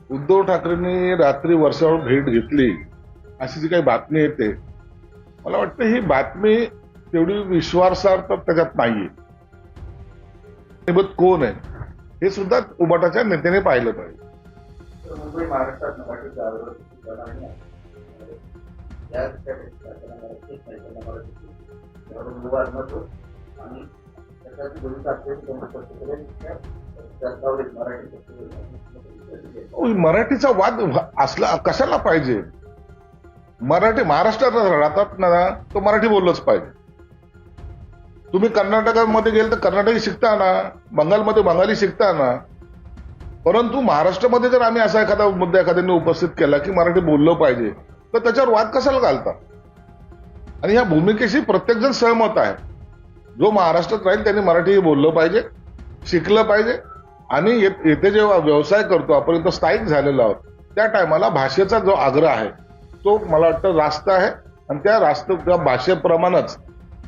उद्धव ठाकरेंनी रात्री वर्षावर भेट घेतली अशी जी काही बातमी येते, मला वाटतं ही बातमी तेवढी विश्वासार्हता त्याच्यात नाहीये. सोबत कोण आहे हे सुद्धा उबाटाच्या नेत्याने पाहिलं पाहिजे. मुंबई महाराष्ट्रात मराठी चळवळ आणि त्याच्याची भूमिका मराठीचा वाद असला कशाला पाहिजे. मराठी महाराष्ट्रात राहतात ना, तो मराठी बोललंच पाहिजे. तुम्ही कर्नाटकामध्ये गेल तर कर्नाटकी शिकता ना, बंगालमध्ये बंगाली शिकता ना, परंतु महाराष्ट्रामध्ये जर आम्ही असा एखादा मुद्दा एखाद्याने उपस्थित केला की मराठी बोललं पाहिजे, तर त्याच्यावर वाद कशाला घालतात. आणि ह्या भूमिकेशी प्रत्येकजण सहमत आहे. जो महाराष्ट्रात राहील त्यांनी मराठी बोललं पाहिजे, शिकलं पाहिजे. आणि येथे जेव्हा व्यवसाय करतो आपण, इथं स्थायिक झालेलो आहोत, त्या टायमाला भाषेचा जो आग्रह आहे तो मला वाटतं रास्त आहे. आणि त्या भाषेप्रमाणेच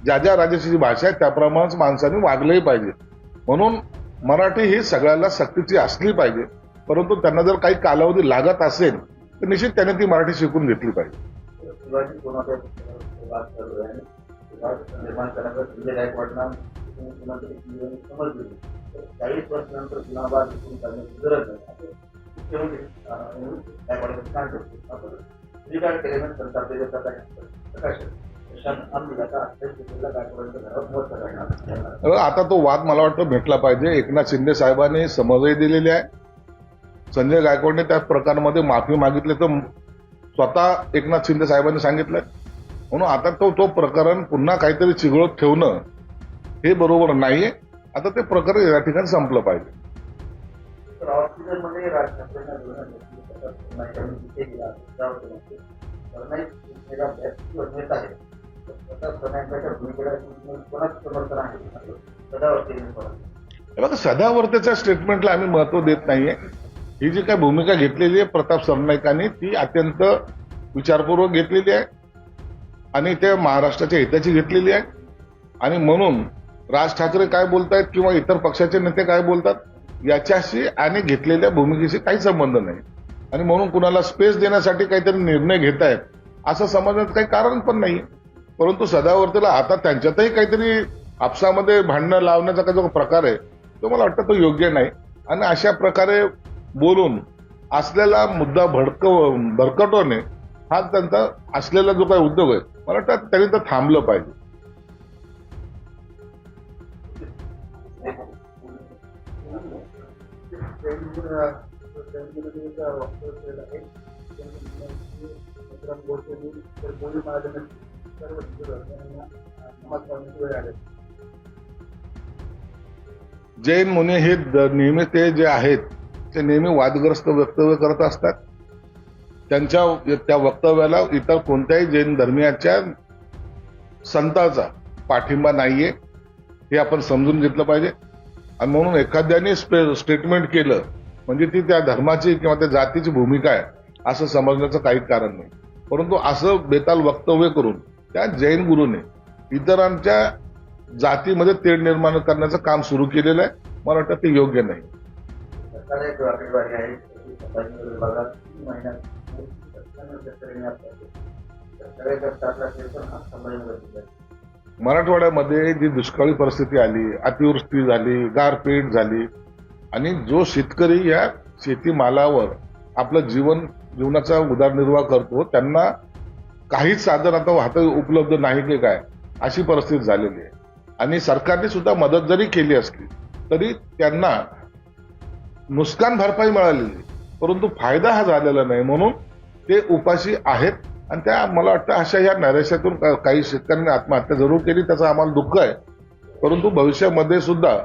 ज्या ज्या राज्याची जी भाषा आहे त्याप्रमाणेच माणसांनी वागलंही पाहिजे. म्हणून मराठी ही सगळ्याला सक्तीची असली पाहिजे, परंतु त्यांना जर काही कालावधी लागत असेल तर निश्चित त्याने ती मराठी शिकून घेतली पाहिजे. शिवाजी कोणाच्या वाद चालू आहे आणि निर्माण करण्याचा संजय गायकवाडना समजली 40 वर्षानंतर पुन्हा वाद करण्याची गरज नाही मुख्यमंत्री गायकवाड सांगतो. आपण स्वीकार केल्यानंतर सरकारचे प्रकाश आता तो वाद मला वाटतं भेटला पाहिजे. एकनाथ शिंदे साहेबांनी समजही दिलेली आहे. संजय गायकवाडने त्या प्रकारामध्ये माफी मागितली तर स्वतः एकनाथ शिंदे साहेबांनी सांगितलंय. म्हणून आता तो प्रकरण पुन्हा काहीतरी चिघळत ठेवणं हे बरोबर नाहीये. आता ते प्रकरण या ठिकाणी संपलं पाहिजे. सदावर्तेच्या स्टेटमेंटला आम्ही महत्व देत नाहीये. ही जी काही भूमिका घेतलेली आहे प्रताप सरनाईकांनी ती अत्यंत विचारपूर्वक घेतलेली आहे आणि ते महाराष्ट्राच्या हिताची घेतलेली आहे. आणि म्हणून राज ठाकरे काय बोलतायत किंवा इतर पक्षाचे नेते काय बोलतात याच्याशी आणि घेतलेल्या भूमिकेशी काही संबंध नाही. आणि म्हणून कुणाला स्पेस देण्यासाठी काहीतरी निर्णय घेत आहेत असं समजण्याचं काही कारण पण नाही. परंतु सदावर्तेला आता त्यांच्यातही काहीतरी आपसामध्ये भांडणं लावण्याचा काही जो प्रकार आहे तो मला वाटतं तो योग्य नाही. आणि अशा प्रकारे बोलून असलेला मुद्दा भरकटवणे हा त्यांचा असलेला जो काही उद्योग आहे मला वाटतं त्यांनी तर थांबलं पाहिजे. जैन मुनी हे नेहमी ते जे आहेत ते नेहमी वादग्रस्त वक्तव्य करत असतात. त्यांच्या त्या वक्तव्याला इतर कोणत्याही जैन धर्मियाच्या संताचा पाठिंबा नाहीये हे आपण समजून घेतलं पाहिजे. आणि म्हणून एखाद्याने स्टेटमेंट केलं म्हणजे ती त्या धर्माची किंवा त्या जातीची भूमिका आहे असं समजण्याचं काही कारण नाही. परंतु असं बेताल वक्तव्य करून त्या जैन गुरूने इतरांच्या जातीमध्ये तेढ निर्माण करण्याचं काम सुरू केलेलं आहे. मला वाटतं ते योग्य नाही. मराठवाड्यामध्ये जी दुष्काळी परिस्थिती आली, अतिवृष्टी झाली, गारपीट झाली आणि जो शेतकरी या शेतीमालावर आपलं जीवनाचा उदरनिर्वाह करतो त्यांना काहीच साधन आता हातात उपलब्ध नाही की काय अशी परिस्थिती झालेली आहे. आणि सरकारने सुद्धा मदत जरी केली असली तरी त्यांना नुकसान भरपाई मिळालेली परंतु फायदा हा झालेला नाही. म्हणून ते उपाशी आहेत. आणि त्या मला वाटतं अशा या नैराश्यातून काही शेतकऱ्यांनी आत्महत्या जरूर केली, त्याचं आम्हाला दुःख आहे. परंतु भविष्यामध्ये सुद्धा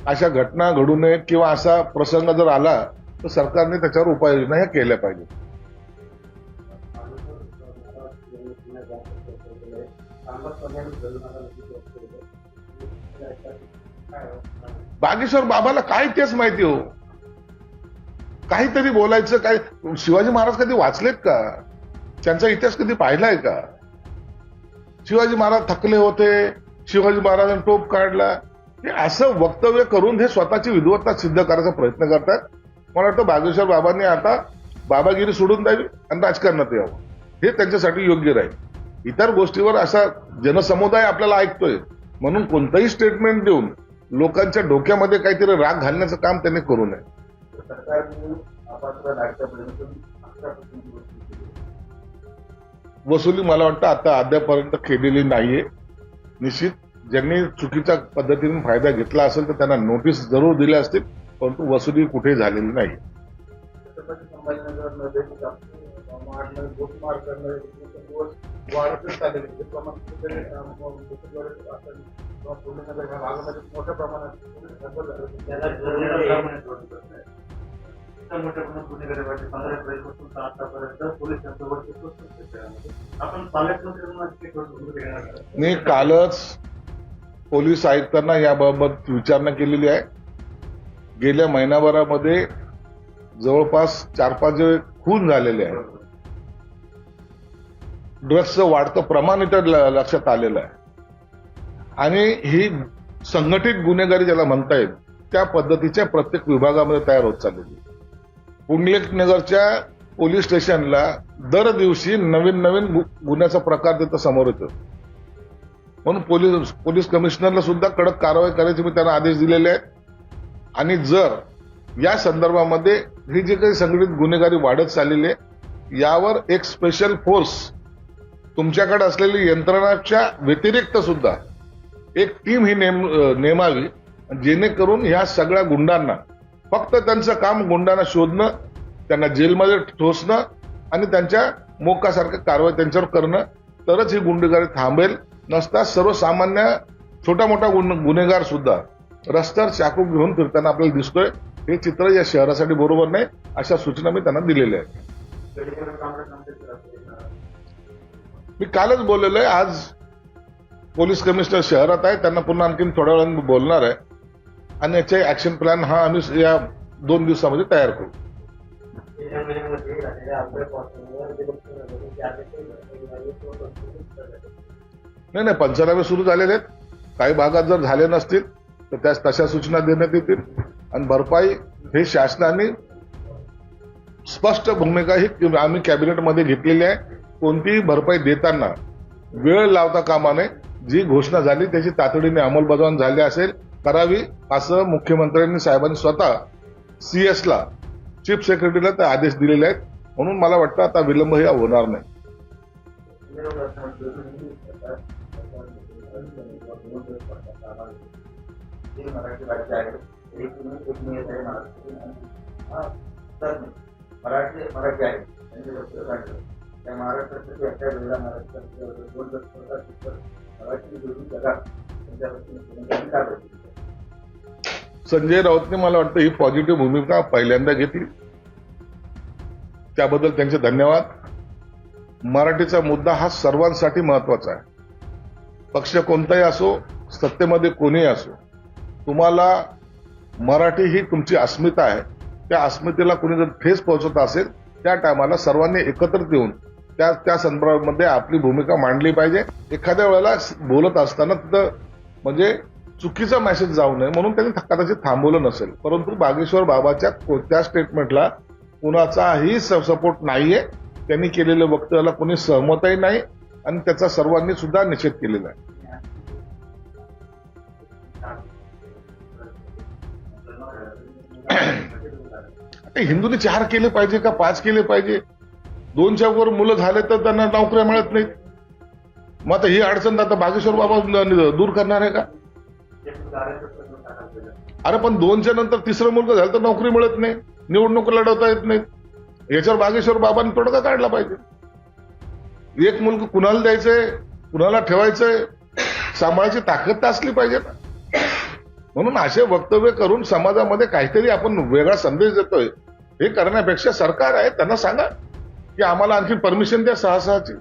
अशा घटना घडू नये किंवा असा प्रसंग जर आला तर सरकारने त्याच्यावर उपाययोजना ह्या केल्या पाहिजेत. बागेश्वर बाबाला काय तेच माहिती हो. काहीतरी बोलायचं काय. शिवाजी महाराज कधी वाचलेत का? त्यांचा इतिहास कधी पाहिलाय का? शिवाजी महाराज थकले होते, शिवाजी महाराजांनी टोप काढला, हे असं वक्तव्य करून हे स्वतःची विद्वत्ता सिद्ध करायचा प्रयत्न करतात. मला वाटतं बागेश्वर बाबांनी आता बाबागिरी सोडून द्यावी आणि राजकारणात यावं, हे त्यांच्यासाठी योग्य राहील. इतर गोष्टीवर असा जनसमुदाय आपल्याला ऐकतोय म्हणून कोणतंही स्टेटमेंट देऊन लोकांच्या डोक्यामध्ये काहीतरी राग घालण्याचं काम त्यांनी करू नये. सरकारने अपात्र राज्यापर्यंत 11% वसूल केली. वसुली मला वाटतं आता अद्यापर्यंत केलेली नाहीये. निश्चित ज्यांनी चुकीच्या पद्धतीने फायदा घेतला असेल तर त्यांना नोटीस जरूर दिल्या असतील, परंतु वसुली कुठे झालेली नाही. छत्रपती संभाजीनगरमध्ये मारणं, गोटमार करणं, दिवस वाढतच चालले. ते प्रमाण कुठेतरी पुणेनगर ह्या भागामध्ये मोठ्या प्रमाणात सफल झालं. त्याला मोठ्या प्रमाणात गुन्हेगारी 15 आतापर्यंत पोलीस आपण पालकमंत्री मी कालच पोलीस आयुक्तांना याबाबत विचारणा केलेली आहे. गेल्या महिनाभरामध्ये जवळपास 4-5 जे खून झालेले आहेत, ड्रग्सचं वाढतं प्रमाण इथं लक्षात आलेलं आहे आणि ही संघटित गुन्हेगारी ज्याला म्हणता येईल त्या पद्धतीच्या प्रत्येक विभागामध्ये तयार होत चाललेली. पुंडलिकनगरच्या पोलीस स्टेशनला दर दिवशी नवीन नवीन गुन्ह्याचा प्रकार तिथं समोर येतो. म्हणून पोलीस कमिशनरला सुद्धा कडक कारवाई करायचे मी त्यांना आदेश दिलेले आहेत. आणि जर या संदर्भामध्ये ही जी काही संघटित गुन्हेगारी वाढत चाललेली आहे यावर एक स्पेशल फोर्स तुमच्याकडे असलेली यंत्रणाच्या व्यतिरिक्त सुद्धा एक टीम ही नेमावी, जेणेकरून ह्या सगळ्या गुंडांना फक्त त्यांचं काम गुंडांना शोधणं, त्यांना जेलमध्ये ठोसणं आणि त्यांच्या मोक्कासारखं कारवाई त्यांच्यावर करणं, तरच ही गुंडेगारी थांबेल. नसता सर्वसामान्य छोटा मोठा गुन्हेगार सुद्धा रस्त्यावर चाकू घेऊन फिरताना आपल्याला दिसतोय. हे चित्र या शहरासाठी बरोबर नाही, अशा सूचना मी त्यांना दिलेल्या आहेत. मी कालच बोललेलो आहे. आज पोलीस कमिशनर शहरात आहे, त्यांना पुन्हा आणखी थोड्या वेळाने बोलणार आहे आणि याचे ऍक्शन प्लॅन हा आम्ही या 2 दिवसामध्ये तयार करू. नाही, पंचनामे सुरू झालेले आहेत. काही भागात जर झाले नसतील तर त्यास तशा सूचना देण्यात येतील आणि भरपाई हे शासनाने स्पष्ट भूमिका ही आम्ही कॅबिनेटमध्ये घेतलेली आहे. कोणतीही भरपाई देताना वेळ लावता कामा नये. जी घोषणा झाली त्याची तातडीने अंमलबजावणी झाली असेल करावी असं मुख्यमंत्र्यांनी साहेबांनी स्वतः CS ला चीफ सेक्रेटरीला ते आदेश दिलेले आहेत. म्हणून मला वाटतं आता विलंब हे होणार नाही. मराठी राज्य आहे, मराठी आहे त्या महाराष्ट्राच्या एका वेळेला महाराष्ट्रात 2 दशक मराठी बोलून जगात त्यांच्यापासून. संजय राऊतने मला वाटतं ही पॉझिटिव्ह भूमिका पहिल्यांदा घेतली, त्याबद्दल त्यांचे धन्यवाद. मराठीचा मुद्दा हा सर्वांसाठी महत्वाचा आहे. पक्ष कोणताही असो, सत्तेमध्ये कोणीही असो, तुम्हाला मराठी ही तुमची अस्मिता आहे. त्या अस्मितेला कोणी जर ठेस पोहोचत असेल त्या टायमाला सर्वांनी एकत्रित येऊन त्या संदर्भामध्ये आपली भूमिका मांडली पाहिजे. एखाद्या वेळेला बोलत असताना तिथं म्हणजे चुकीचा मेसेज जाऊ नये म्हणून त्यांनी कदाचित थांबवलं नसेल. परंतु बागेश्वर बाबाच्या कोणत्या स्टेटमेंटला कुणाचाही सपोर्ट नाहीये. त्यांनी केलेल्या वक्तव्याला कोणी सहमतही नाही आणि त्याचा सर्वांनी सुद्धा निषेध केलेला आहे. हिंदूंनी 4 केले पाहिजे का 5 केले पाहिजे? 2च्या वर मुलं झाले तर त्यांना नोकऱ्या मिळत नाहीत. मग आता ही अडचण आता बागेश्वर बाबा दूर करणार आहे का? अरे पण 2च्या नंतर 3रं मुलगा झालं तर नोकरी मिळत नाही, निवडणूक लढवता येत नाही. याच्यावर बागेश्वर बाबांनी तोडगा काढला पाहिजे. एक मुलगा कुणाला द्यायचंय, कुणाला ठेवायचंय, सांभाळायची ताकद तर असली पाहिजे ना. म्हणून असे वक्तव्य करून समाजामध्ये काहीतरी आपण वेगळा संदेश देतोय हे करण्यापेक्षा सरकार आहे त्यांना सांगा की आम्हाला आणखी परमिशन द्या 6-6ची.